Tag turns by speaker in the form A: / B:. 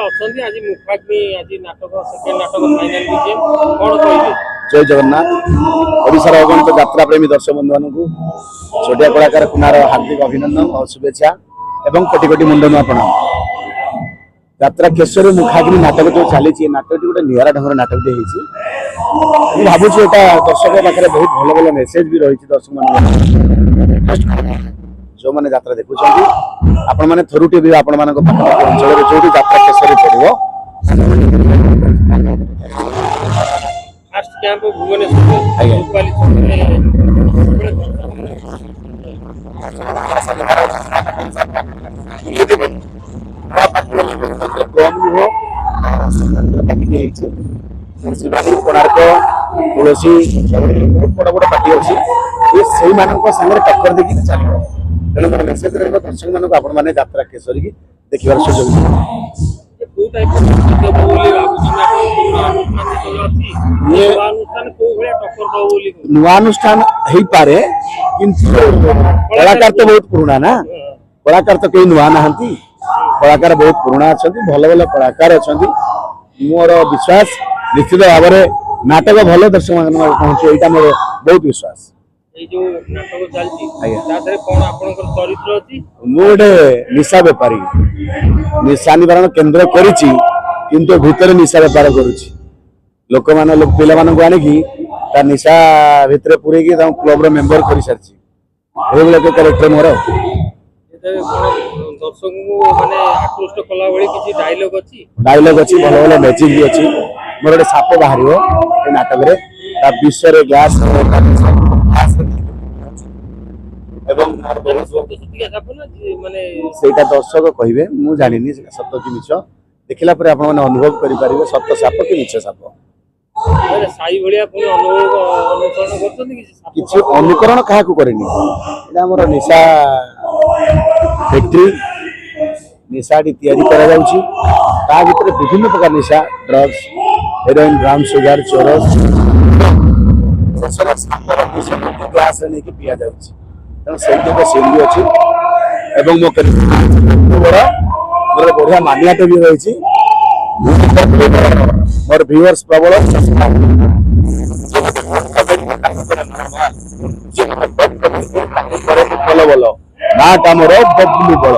A: ଅଛନ୍ତି ଆଜି ମୁଖାଗ୍ନି ଆଜି ନାଟକ ସେକେଣ୍ଡ ନାଟକ ଫାଇନାଲ ବିଜେମ୍ କଣ କହିବେ?
B: जय जगन्नाथ ओडिशार अगणित यात्रा प्रेमी दर्शक बंधु मानू छोटिया कलाकार कुमार हार्दिक अभिनंदन और शुभेच्छा एवं कोटि कोटि मुंडनुआ प्रणाम। यात्रा केशरी मुखाग्नि नाटक जो चली नाटक गोटे निरा ढंगर नाटक भावुँ यहाँ दर्शक पाखे बहुत भल भल मेसेज भी रही दर्शक मान जो मैंने यात्रा देखुं आपण मैंने थरुटे भी आपण मान अंचल जो यात्रा केशरी पड़ो
A: फास्ट कैंप
B: कोणार्क तुलसी बहुत बड़ बड़ पार्टी अच्छी से टक्कर देखिए चलो तेणु मोर मेसेज दर्शक मान आपण मैंने यात्रा केशरी की देखार सुजोग नुआनुष्ठान हो पारे कलाकार तो बहुत पुराना ना कलाकार तो कई नुआ ना कलाकार बहुत पुराना अच्छा भल भल कलाकार अच्छा मोर विश्वास निश्चित भाव में नाटक भल दर्शक पहुंचे यहाँ मोर बहुत विश्वास गोटे निशा बेपारी निशा निवारण केन्द्र करिछि किंतु भितर निशा बेपार करुछि लोक मान पिला मानक आनिकी ता निशा भितर पूरे की क्लब रो मेंबर कर सारछि एबले के कैरेक्टर मोर
A: दर्शक माने आकृष्ट कला भली किछि डायलॉग अछि
B: भल भल मैजिक भी अछि मोर गोटे साप बाहरियो ए नाटक रे ता विश्व रे ग्लास एवं सेटा दर्शक कहिबे मु जानिनी सत्य कि मिछ देखिला पर आपण माने अनुभव करि परिबे सत्य साप कि मिछ साप
A: साई भलिया पुनी अनुभव अनुसरण करछन
B: किछि अनुकरण काहा को करेनी एटा हमर निशा फैक्ट्री निशाटी तैयारी करा जाउची ता भितर विभिन्न प्रकार निशा ड्रग्स हेरोइन ब्राउन सुगर चोरस ग्लास रे नेकी पिया जाउची तेणु से सीनरी अच्छी एवं मो मोर बढ़िया मानियाटे भी रही मोर व्यूअर्स प्रबल भल भल नाटा मोर बबलू बल